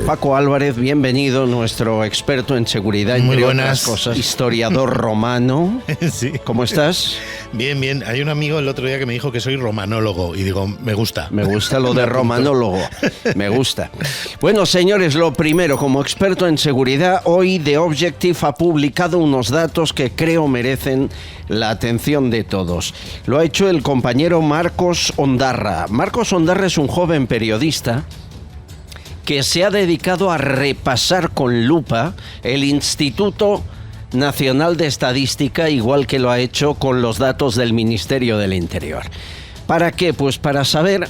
Paco Álvarez, bienvenido, nuestro experto en seguridad, Muy entre buenas. otras cosas, historiador romano. Sí. ¿Cómo estás? Bien, bien. Hay un amigo el otro día que me dijo que soy romanólogo y digo, me gusta. Me gusta lo de romanólogo, me gusta. Bueno, señores, lo primero, como experto en seguridad, hoy The Objective ha publicado unos datos que creo merecen la atención de todos. Lo ha hecho el compañero Marcos Ondarra. Marcos Ondarra es un joven periodista que se ha dedicado a repasar con lupa el Instituto Nacional de Estadística, igual que lo ha hecho con los datos del Ministerio del Interior. ¿Para qué? Pues para saber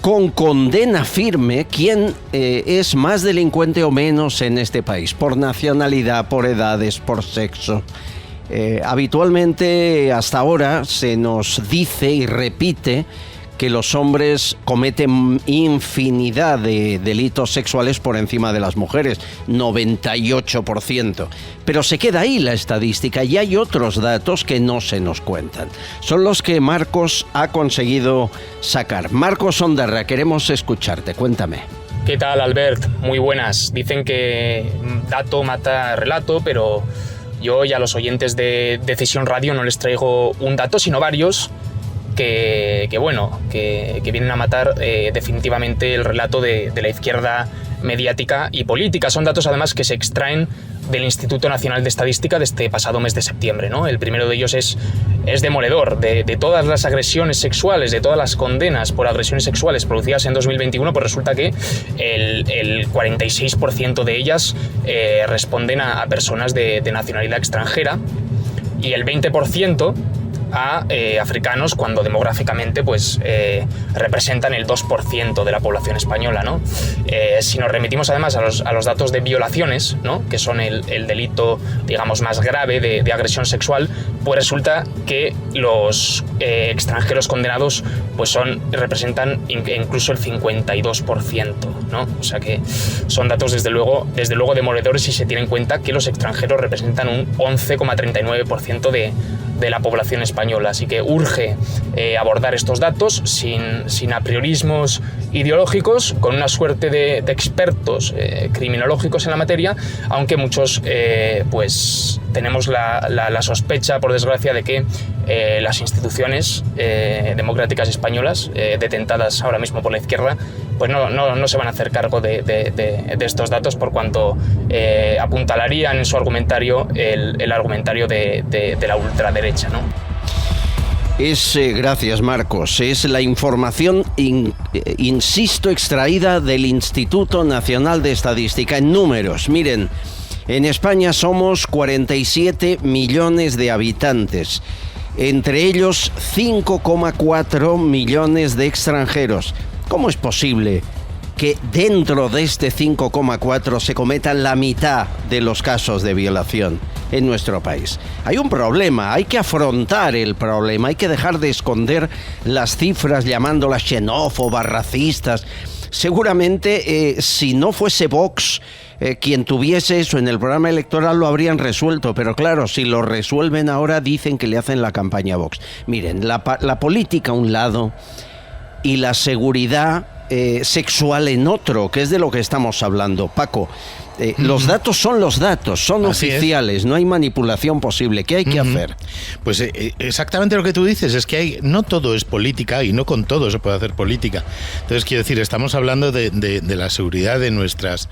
con condena firme quién es más delincuente o menos en este país, por nacionalidad, por edades, por sexo. Habitualmente, hasta ahora, se nos dice y repite que los hombres cometen infinidad de delitos sexuales por encima de las mujeres, 98%. Pero se queda ahí la estadística y hay otros datos que no se nos cuentan. Son los que Marcos ha conseguido sacar. Marcos Ondarra, queremos escucharte, cuéntame. ¿Qué tal, Albert? Muy buenas. Dicen que dato mata relato, pero yo hoy a los oyentes de Decisión Radio no les traigo un dato, sino varios que vienen a matar definitivamente el relato de la izquierda mediática y política. Son datos además que se extraen del Instituto Nacional de Estadística de este pasado mes de septiembre, ¿no? El primero de ellos es demoledor. De todas las agresiones sexuales, de todas las condenas por agresiones sexuales producidas en 2021, pues resulta que el 46% de ellas responden a personas de nacionalidad extranjera y el 20% a africanos, cuando demográficamente pues representan el 2% de la población española, ¿no? Si nos remitimos además a los datos de violaciones, ¿no?, que son el delito, digamos, más grave de agresión sexual, pues resulta que los extranjeros condenados pues representan incluso el 52%, ¿no? O sea que son datos desde luego demoledores si se tiene en cuenta que los extranjeros representan un 11,39% de la población española. Así que urge abordar estos datos sin apriorismos ideológicos, con una suerte de expertos criminológicos en la materia, aunque muchos pues tenemos la sospecha, por desgracia, de que las instituciones democráticas españolas, detentadas ahora mismo por la izquierda, pues no se van a hacer cargo de estos datos, por cuanto apuntalarían en su argumentario el argumentario de la ultraderecha, ¿no? Gracias, Marcos. Es la información, insisto, extraída del Instituto Nacional de Estadística en números. Miren, en España somos 47 millones de habitantes, entre ellos 5,4 millones de extranjeros. ¿Cómo es posible que dentro de este 5,4 se cometan la mitad de los casos de violación en nuestro país? Hay un problema, hay que afrontar el problema, hay que dejar de esconder las cifras llamándolas xenófobas, racistas. Seguramente si no fuese Vox quien tuviese eso en el programa electoral lo habrían resuelto, pero claro, si lo resuelven ahora dicen que le hacen la campaña a Vox. Miren, la política a un lado y la seguridad sexual en otro, que es de lo que estamos hablando. Paco, los datos, son así oficiales, no hay manipulación posible. ¿Qué hay que hacer? Pues exactamente lo que tú dices, es que no todo es política y no con todo se puede hacer política. Entonces, quiero decir, estamos hablando de la seguridad de nuestras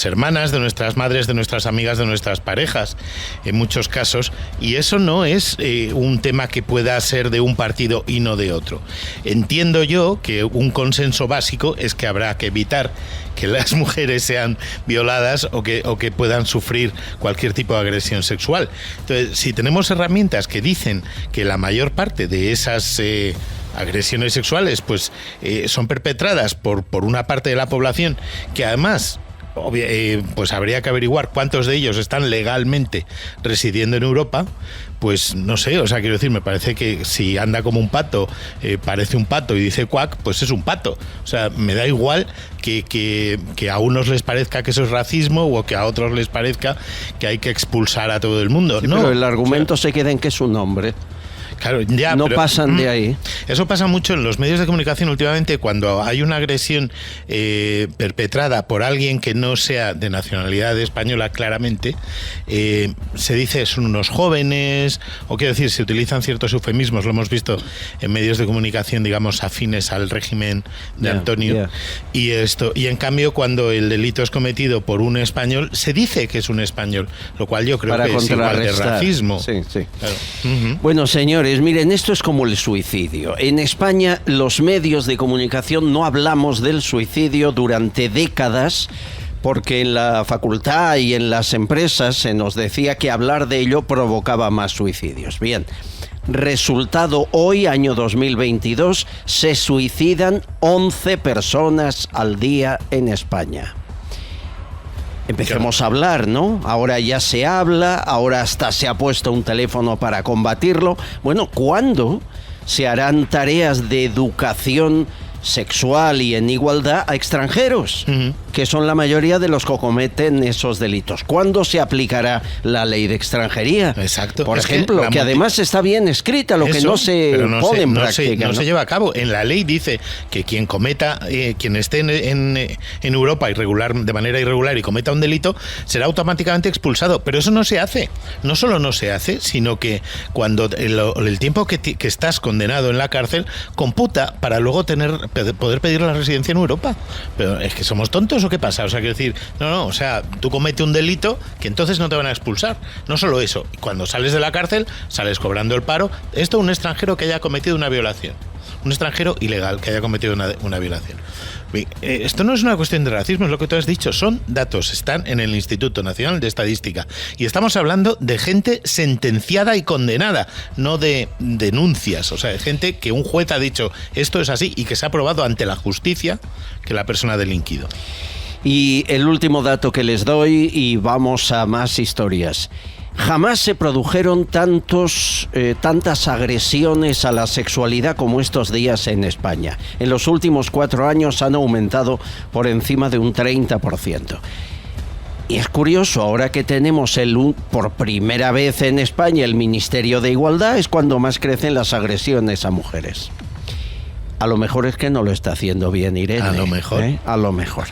hermanas, de nuestras madres, de nuestras amigas, de nuestras parejas, en muchos casos, y eso no es un tema que pueda ser de un partido y no de otro. Entiendo yo que un consenso básico es que habrá que evitar que las mujeres sean violadas o que puedan sufrir cualquier tipo de agresión sexual. Entonces, si tenemos herramientas que dicen que la mayor parte de esas agresiones sexuales pues son perpetradas por una parte de la población que además pues habría que averiguar cuántos de ellos están legalmente residiendo en Europa, pues no sé, o sea, quiero decir, me parece que si anda como un pato, parece un pato y dice cuac, pues es un pato. O sea, me da igual que a unos les parezca que eso es racismo o que a otros les parezca que hay que expulsar a todo el mundo. Sí, no, pero el argumento se queda en que es un hombre. Claro, ya, no pasan de ahí. Eso pasa mucho en los medios de comunicación últimamente, cuando hay una agresión perpetrada por alguien que no sea de nacionalidad española claramente, se dice son unos jóvenes, o quiero decir, se utilizan ciertos eufemismos, lo hemos visto en medios de comunicación, digamos, afines al régimen de Antonio, y en cambio cuando el delito es cometido por un español, se dice que es un español, lo cual yo creo que es igual de racismo. Sí. Claro. Bueno, señores, miren, esto es como el suicidio. En España los medios de comunicación no hablamos del suicidio durante décadas, porque en la facultad y en las empresas se nos decía que hablar de ello provocaba más suicidios. Bien, resultado hoy, año 2022, se suicidan 11 personas al día en España. Empecemos a hablar, ¿no? Ahora ya se habla, ahora hasta se ha puesto un teléfono para combatirlo. Bueno, ¿cuándo se harán tareas de educación sexual y en igualdad a extranjeros, que son la mayoría de los que cometen esos delitos? ¿Cuándo se aplicará la ley de extranjería? Exacto. Por ejemplo, que además está bien escrita, lo que no se pone en práctica. No se lleva a cabo. En la ley dice que quien cometa, quien esté en Europa de manera irregular y cometa un delito, será automáticamente expulsado. Pero eso no se hace. No solo no se hace, sino que cuando el tiempo que estás condenado en la cárcel computa para luego poder pedir la residencia en Europa. Pero es que somos tontos, ¿o qué pasa? O sea, quiero decir, o sea, tú comete un delito que entonces no te van a expulsar. No solo eso, cuando sales de la cárcel, sales cobrando el paro. Esto un extranjero que haya cometido una violación. Un extranjero ilegal que haya cometido una violación. Esto no es una cuestión de racismo, es lo que tú has dicho, son datos, están en el Instituto Nacional de Estadística. Y estamos hablando de gente sentenciada y condenada, no de denuncias, o sea, de gente que un juez ha dicho esto es así y que se ha probado ante la justicia que la persona ha delinquido. Y el último dato que les doy, y vamos a más historias. Jamás se produjeron tantas agresiones a la sexualidad como estos días en España. En los últimos 4 años han aumentado por encima de un 30%. Y es curioso, ahora que tenemos por primera vez en España el Ministerio de Igualdad, es cuando más crecen las agresiones a mujeres. A lo mejor es que no lo está haciendo bien Irene. A lo mejor. A lo mejor.